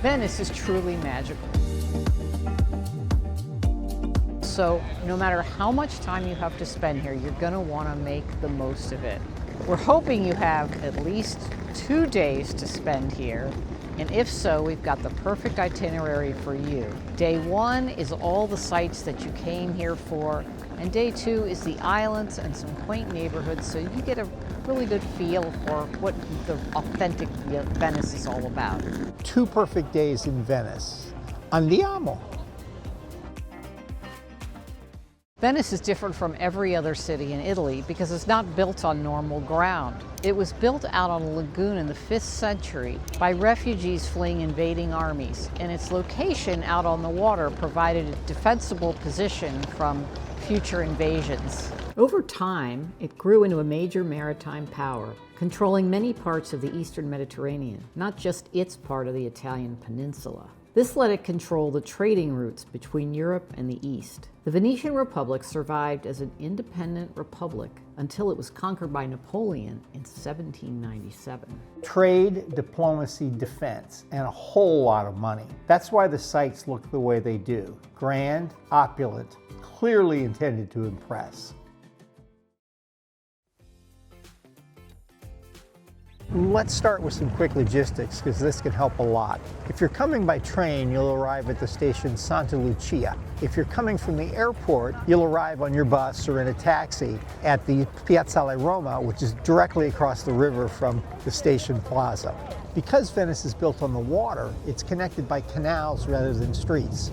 Venice is truly magical. So no matter how much time you have to spend here, you're going to want to make the most of it. We're hoping you have at least 2 days to spend here. And if so, we've got the perfect itinerary for you. Day 1 is all the sites that you came here for. And day 2 is the islands and some quaint neighborhoods, so you get a really good feel for what the authentic Venice is all about. 2 perfect days in Venice. Andiamo! Venice is different from every other city in Italy because it's not built on normal ground. It was built out on a lagoon in the 5th century by refugees fleeing invading armies, and its location out on the water provided a defensible position from future invasions. Over time, it grew into a major maritime power, controlling many parts of the eastern Mediterranean, not just its part of the Italian peninsula. This let it control the trading routes between Europe and the East. The Venetian Republic survived as an independent republic until it was conquered by Napoleon in 1797. Trade, diplomacy, defense, and a whole lot of money. That's why the sites look the way they do. Grand, opulent, clearly intended to impress. Let's start with some quick logistics because this can help a lot. If you're coming by train, you'll arrive at the station Santa Lucia. If you're coming from the airport, you'll arrive on your bus or in a taxi at the Piazza Roma, which is directly across the river from the station plaza. Because Venice is built on the water, it's connected by canals rather than streets.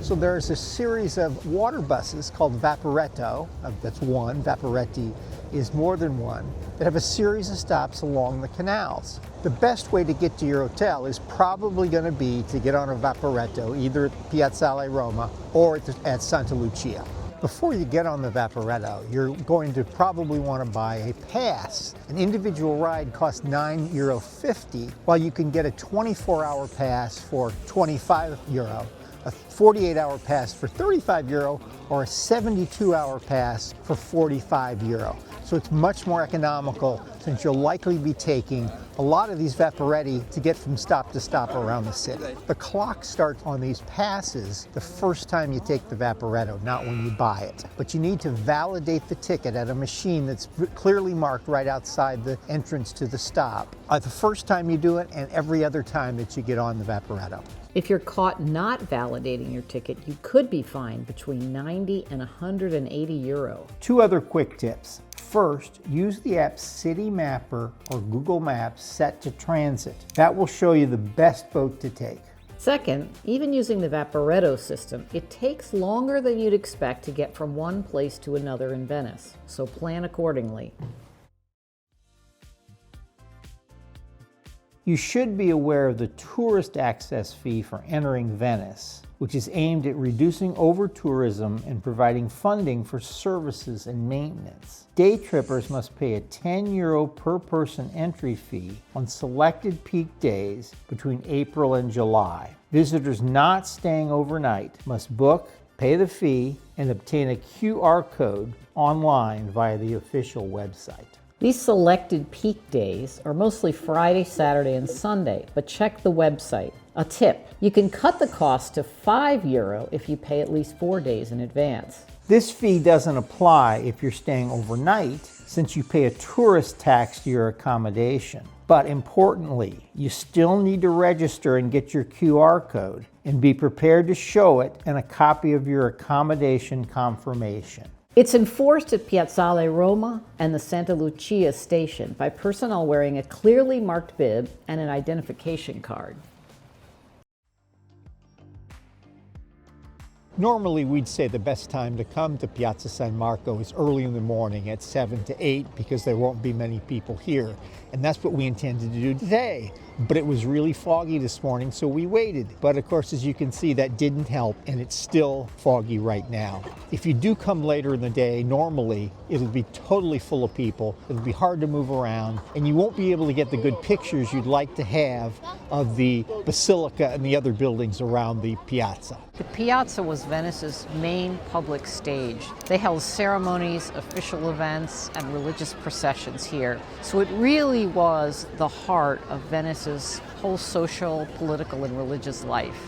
So there's a series of water buses called vaporetto, that's one, vaporetti is more than one, that have a series of stops along the canals. The best way to get to your hotel is probably going to be to get on a vaporetto, either at Piazza Roma or at Santa Lucia. Before you get on the vaporetto, you're going to probably want to buy a pass. An individual ride costs €9.50, while you can get a 24-hour pass for €25, a 48-hour pass for €35, or a 72-hour pass for €45. So it's much more economical since you'll likely be taking a lot of these vaporetti to get from stop to stop around the city. The clock starts on these passes the first time you take the vaporetto, not when you buy it. But you need to validate the ticket at a machine that's clearly marked right outside the entrance to the stop. The first time you do it and every other time that you get on the vaporetto. If you're caught not validating your ticket, you could be fined between 90 and €180. 2 other quick tips. First, use the app City Mapper or Google Maps set to transit. That will show you the best boat to take. Second, even using the vaporetto system, it takes longer than you'd expect to get from one place to another in Venice, so plan accordingly. You should be aware of the tourist access fee for entering Venice, which is aimed at reducing over-tourism and providing funding for services and maintenance. Day trippers must pay a €10 per person entry fee on selected peak days between April and July. Visitors not staying overnight must book, pay the fee, and obtain a QR code online via the official website. These selected peak days are mostly Friday, Saturday, and Sunday, but check the website. A tip, you can cut the cost to €5 if you pay at least 4 days in advance. This fee doesn't apply if you're staying overnight, since you pay a tourist tax to your accommodation. But importantly, you still need to register and get your QR code, and be prepared to show it and a copy of your accommodation confirmation. It's enforced at Piazza Roma and the Santa Lucia station by personnel wearing a clearly marked bib and an identification card. Normally, we'd say the best time to come to Piazza San Marco is early in the morning at 7 to 8 because there won't be many people here. And that's what we intended to do today. But it was really foggy this morning, so we waited. But of course, as you can see, that didn't help, and it's still foggy right now. If you do come later in the day, normally it'll be totally full of people. It'll be hard to move around, and you won't be able to get the good pictures you'd like to have of the Basilica and the other buildings around the piazza. The piazza was Venice's main public stage. They held ceremonies, official events, and religious processions here. So it really was the heart of Venice's whole social, political, and religious life.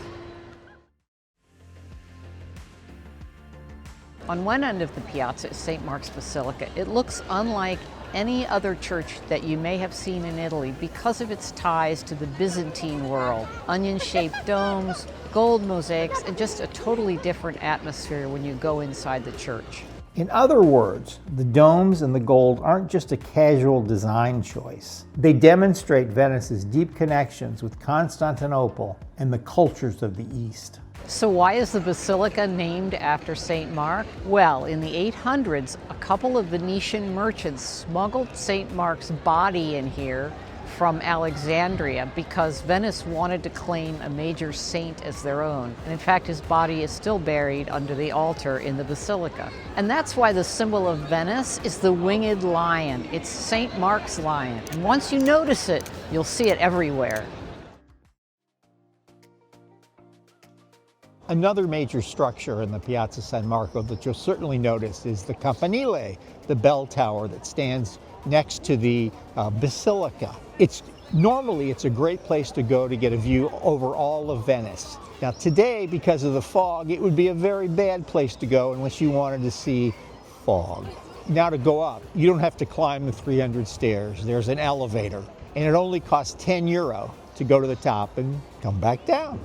On one end of the piazza is St. Mark's Basilica. It looks unlike any other church that you may have seen in Italy because of its ties to the Byzantine world. Onion-shaped domes, gold mosaics, and just a totally different atmosphere when you go inside the church. In other words, the domes and the gold aren't just a casual design choice. They demonstrate Venice's deep connections with Constantinople and the cultures of the East. So why is the Basilica named after St. Mark? Well, in the 800s, a couple of Venetian merchants smuggled St. Mark's body in here from Alexandria because Venice wanted to claim a major saint as their own. And in fact, his body is still buried under the altar in the Basilica. And that's why the symbol of Venice is the winged lion. It's St. Mark's lion. And once you notice it, you'll see it everywhere. Another major structure in the Piazza San Marco that you'll certainly notice is the campanile, the bell tower that stands next to the Basilica. Normally it's a great place to go to get a view over all of Venice. Now today, because of the fog, it would be a very bad place to go unless you wanted to see fog. Now to go up, you don't have to climb the 300 stairs. There's an elevator, and it only costs €10 to go to the top and come back down.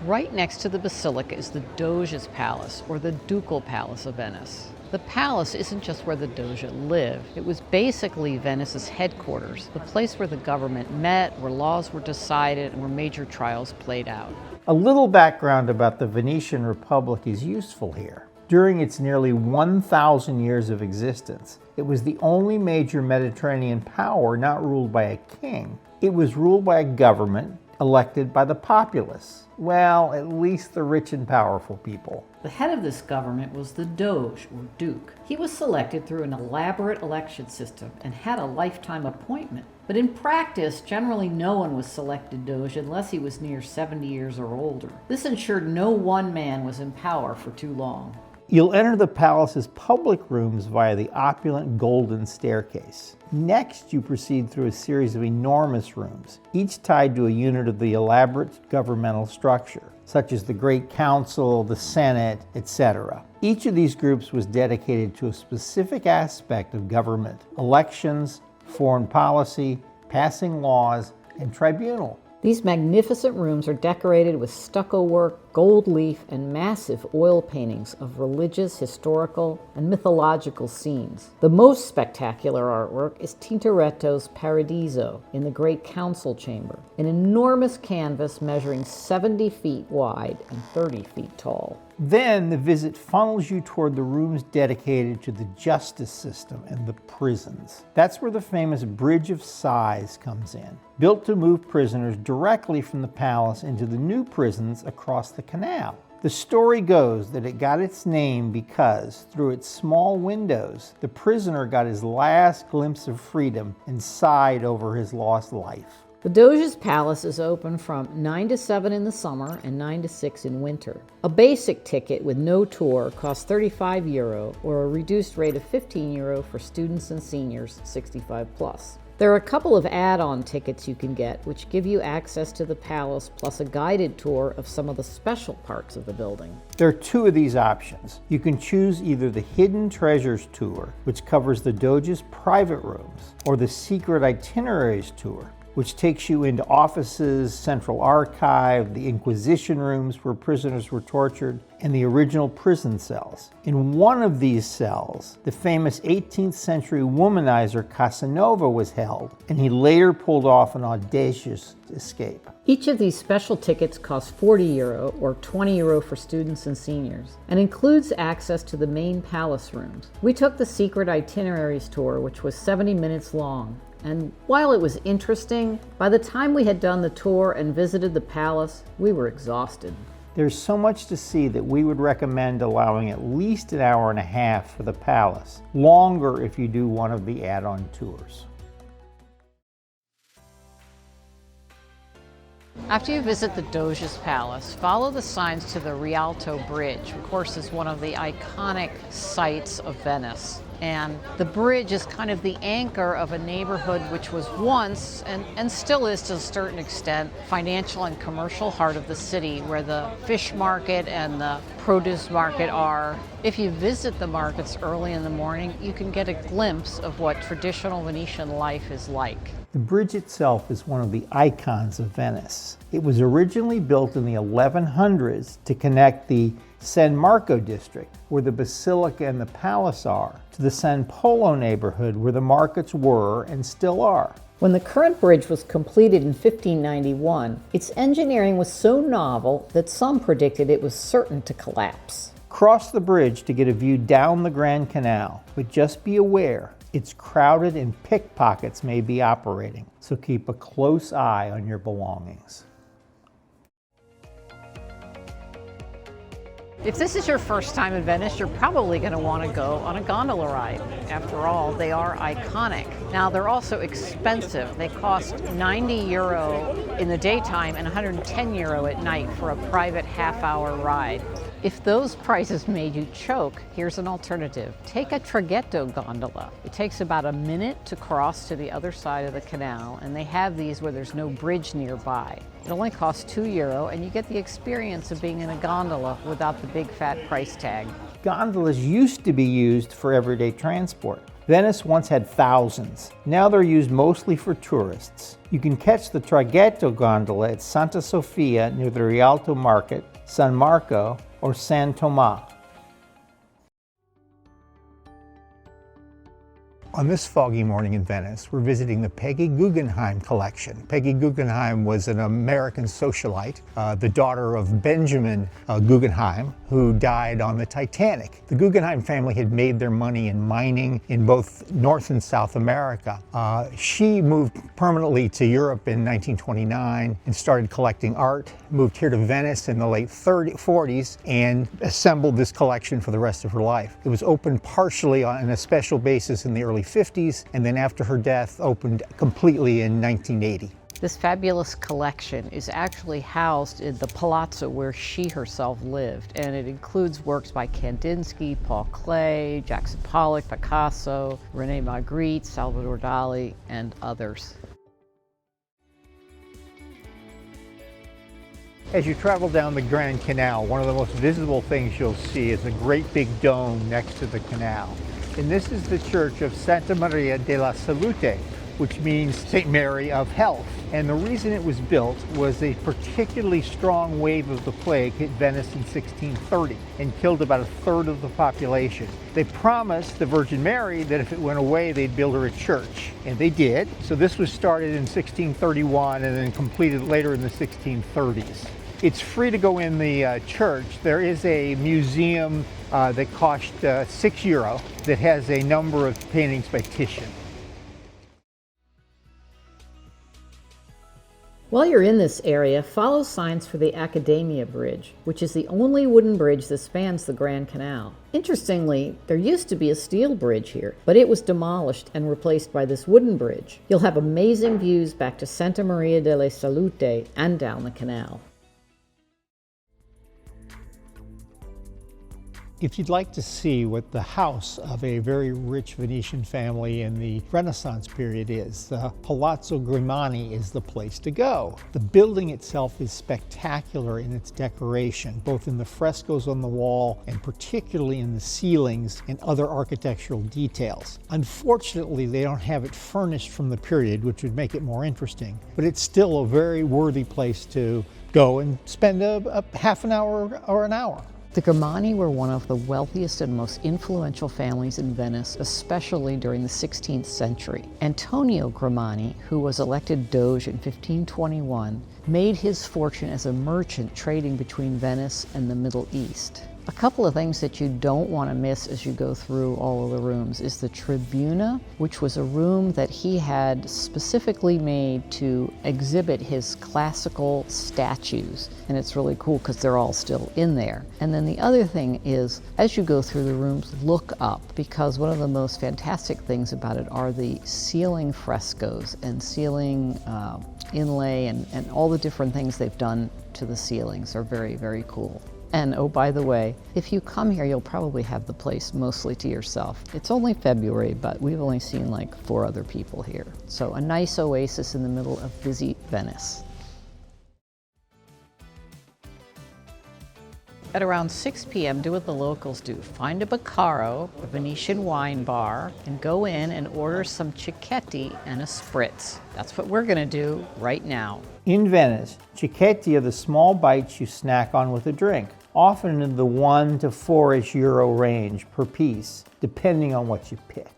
Right next to the Basilica is the Doge's Palace, or the Ducal Palace of Venice. The palace isn't just where the Doge lived. It was basically Venice's headquarters, the place where the government met, where laws were decided, and where major trials played out. A little background about the Venetian Republic is useful here. During its nearly 1,000 years of existence, it was the only major Mediterranean power not ruled by a king. It was ruled by a government elected by the populace. Well, at least the rich and powerful people. The head of this government was the Doge, or Duke. He was selected through an elaborate election system and had a lifetime appointment. But in practice, generally no one was selected Doge unless he was near 70 years or older. This ensured no one man was in power for too long. You'll enter the palace's public rooms via the opulent golden staircase. Next, you proceed through a series of enormous rooms, each tied to a unit of the elaborate governmental structure, such as the Great Council, the Senate, etc. Each of these groups was dedicated to a specific aspect of government: elections, foreign policy, passing laws, and tribunal. These magnificent rooms are decorated with stucco work, gold leaf, and massive oil paintings of religious, historical, and mythological scenes. The most spectacular artwork is Tintoretto's Paradiso in the Great Council Chamber, an enormous canvas measuring 70 feet wide and 30 feet tall. Then the visit funnels you toward the rooms dedicated to the justice system and the prisons. That's where the famous Bridge of Sighs comes in, built to move prisoners directly from the palace into the new prisons across the canal. The story goes that it got its name because, through its small windows, the prisoner got his last glimpse of freedom and sighed over his lost life. The Doge's Palace is open from 9 to 7 in the summer and 9 to 6 in winter. A basic ticket with no tour costs €35 or a reduced rate of €15 for students and seniors 65 plus. There are a couple of add-on tickets you can get which give you access to the palace plus a guided tour of some of the special parts of the building. There are two of these options. You can choose either the Hidden Treasures tour, which covers the Doge's private rooms, or the Secret Itineraries tour, which takes you into offices, Central Archive, the Inquisition rooms where prisoners were tortured, and the original prison cells. In one of these cells, the famous 18th century womanizer Casanova was held, and he later pulled off an audacious escape. Each of these special tickets costs €40 or €20 for students and seniors, and includes access to the main palace rooms. We took the Secret Itineraries tour, which was 70 minutes long. And while it was interesting, by the time we had done the tour and visited the palace, we were exhausted. There's so much to see that we would recommend allowing at least an hour and a half for the palace, longer if you do one of the add-on tours. After you visit the Doge's Palace, follow the signs to the Rialto Bridge, which of course is one of the iconic sights of Venice. And the bridge is kind of the anchor of a neighborhood which was once, and still is to a certain extent, financial and commercial heart of the city, where the fish market and the produce market are. If you visit the markets early in the morning, you can get a glimpse of what traditional Venetian life is like. The bridge itself is one of the icons of Venice. It was originally built in the 1100s to connect the San Marco district, where the Basilica and the palace are, to the San Polo neighborhood, where the markets were and still are. When the current bridge was completed in 1591, its engineering was so novel that some predicted it was certain to collapse. Cross the bridge to get a view down the Grand Canal, but just be aware, it's crowded and pickpockets may be operating, so keep a close eye on your belongings. If this is your first time in Venice, you're probably going to want to go on a gondola ride. After all, they are iconic. Now, they're also expensive. They cost €90 in the daytime and €110 at night for a private half-hour ride. If those prices made you choke, here's an alternative. Take a traghetto gondola. It takes about a minute to cross to the other side of the canal, and they have these where there's no bridge nearby. It only costs €2, and you get the experience of being in a gondola without the big fat price tag. Gondolas used to be used for everyday transport. Venice once had thousands. Now they're used mostly for tourists. You can catch the traghetto gondola at Santa Sofia near the Rialto Market, San Marco, or San Tomás. On this foggy morning in Venice, we're visiting the Peggy Guggenheim collection. Peggy Guggenheim was an American socialite, the daughter of Benjamin Guggenheim, who died on the Titanic. The Guggenheim family had made their money in mining in both North and South America. She moved permanently to Europe in 1929 and started collecting art, moved here to Venice in the late 40s, and assembled this collection for the rest of her life. It was opened partially on a special basis in the early 50s, and then after her death opened completely in 1980. This fabulous collection is actually housed in the palazzo where she herself lived, and it includes works by Kandinsky, Paul Klee, Jackson Pollock, Picasso, René Magritte, Salvador Dali, and others. As you travel down the Grand Canal, one of the most visible things you'll see is a great big dome next to the canal. And this is the church of Santa Maria della Salute, which means St. Mary of Health. And the reason it was built was a particularly strong wave of the plague hit Venice in 1630 and killed about a third of the population. They promised the Virgin Mary that if it went away, they'd build her a church. And they did. So this was started in 1631 and then completed later in the 1630s. It's free to go in the church. There is a museum that cost €6 that has a number of paintings by Titian. While you're in this area, follow signs for the Accademia Bridge, which is the only wooden bridge that spans the Grand Canal. Interestingly, there used to be a steel bridge here, but it was demolished and replaced by this wooden bridge. You'll have amazing views back to Santa Maria della Salute and down the canal. If you'd like to see what the house of a very rich Venetian family in the Renaissance period is, the Palazzo Grimani is the place to go. The building itself is spectacular in its decoration, both in the frescoes on the wall and particularly in the ceilings and other architectural details. Unfortunately, they don't have it furnished from the period, which would make it more interesting, but it's still a very worthy place to go and spend a half an hour or an hour. The Grimani were one of the wealthiest and most influential families in Venice, especially during the 16th century. Antonio Grimani, who was elected Doge in 1521, made his fortune as a merchant trading between Venice and the Middle East. A couple of things that you don't want to miss as you go through all of the rooms is the Tribuna, which was a room that he had specifically made to exhibit his classical statues. And it's really cool because they're all still in there. And then the other thing is, as you go through the rooms, look up, because one of the most fantastic things about it are the ceiling frescoes and ceiling inlay and all the different things they've done to the ceilings are very, very cool. And oh, by the way, if you come here, you'll probably have the place mostly to yourself. It's only February, but we've only seen like 4 other people here. So a nice oasis in the middle of busy Venice. At around 6 p.m., do what the locals do. Find a Baccaro, a Venetian wine bar, and go in and order some cicchetti and a spritz. That's what we're gonna do right now. In Venice, cicchetti are the small bites you snack on with a drink, often in the €1 to €4-ish range per piece, depending on what you pick.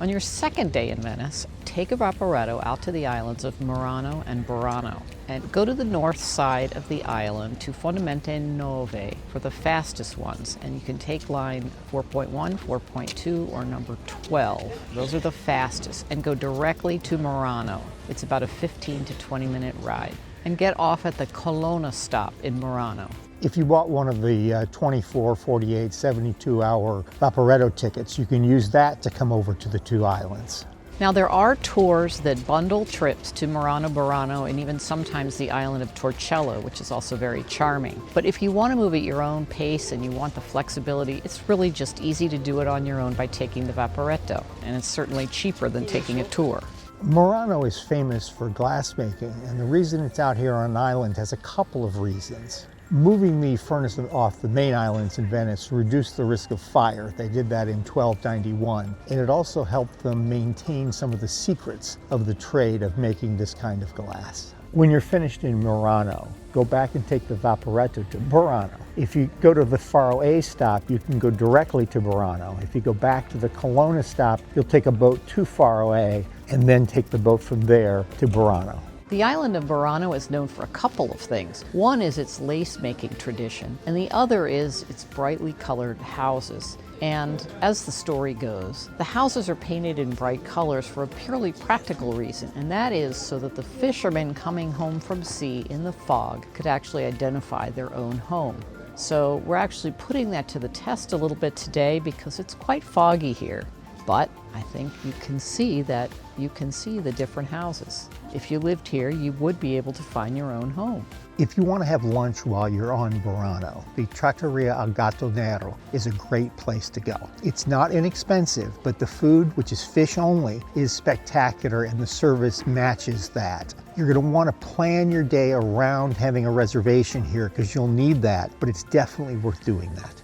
On your second day in Venice, take a vaporetto out to the islands of Murano and Burano and go to the north side of the island to Fondamente Nove for the fastest ones, and you can take line 4.1, 4.2, or number 12. Those are the fastest, and go directly to Murano. It's about a 15 to 20 minute ride. And get off at the Colonna stop in Murano. If you bought one of the 24, 48, 72-hour vaporetto tickets, you can use that to come over to the 2 islands. Now, there are tours that bundle trips to Murano, Burano, and even sometimes the island of Torcello, which is also very charming. But if you want to move at your own pace and you want the flexibility, it's really just easy to do it on your own by taking the vaporetto, and it's certainly cheaper than taking a tour. Murano is famous for glassmaking, and the reason it's out here on an island has a couple of reasons. Moving the furnace off the main islands in Venice reduced the risk of fire. They did that in 1291, and it also helped them maintain some of the secrets of the trade of making this kind of glass. When you're finished in Murano, go back and take the vaporetto to Burano. If you go to the Faro A stop, you can go directly to Burano. If you go back to the Colonna stop, you'll take a boat to Faro A and then take the boat from there to Burano. The island of Burano is known for a couple of things. One is its lace-making tradition, and the other is its brightly colored houses. And as the story goes, the houses are painted in bright colors for a purely practical reason, and that is so that the fishermen coming home from sea in the fog could actually identify their own home. So we're actually putting that to the test a little bit today because it's quite foggy here. But I think you can see the different houses. If you lived here, you would be able to find your own home. If you want to have lunch while you're on Burano, the Trattoria al Gatto Nero is a great place to go. It's not inexpensive, but the food, which is fish only, is spectacular and the service matches that. You're going to want to plan your day around having a reservation here because you'll need that, but it's definitely worth doing that.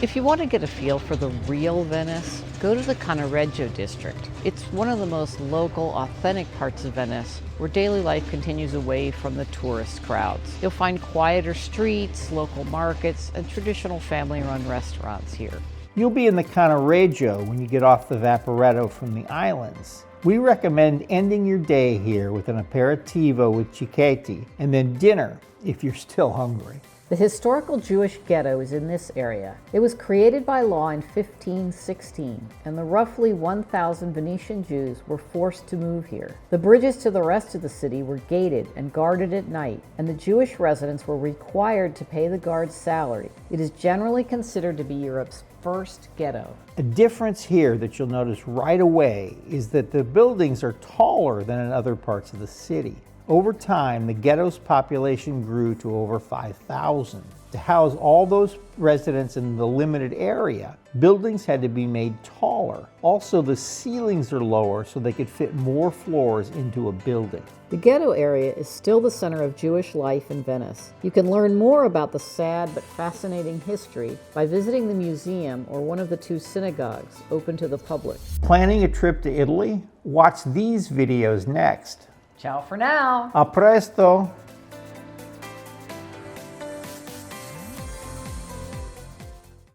If you want to get a feel for the real Venice, go to the Cannaregio district. It's one of the most local, authentic parts of Venice where daily life continues away from the tourist crowds. You'll find quieter streets, local markets, and traditional family-run restaurants here. You'll be in the Cannaregio when you get off the vaporetto from the islands. We recommend ending your day here with an aperitivo with cicchetti and then dinner if you're still hungry. The historical Jewish ghetto is in this area. It was created by law in 1516, and the roughly 1,000 Venetian Jews were forced to move here. The bridges to the rest of the city were gated and guarded at night, and the Jewish residents were required to pay the guards' salary. It is generally considered to be Europe's first ghetto. A difference here that you'll notice right away is that the buildings are taller than in other parts of the city. Over time, the ghetto's population grew to over 5,000. To house all those residents in the limited area, buildings had to be made taller. Also, the ceilings are lower so they could fit more floors into a building. The ghetto area is still the center of Jewish life in Venice. You can learn more about the sad but fascinating history by visiting the museum or one of the 2 synagogues open to the public. Planning a trip to Italy? Watch these videos next. Ciao for now. A presto.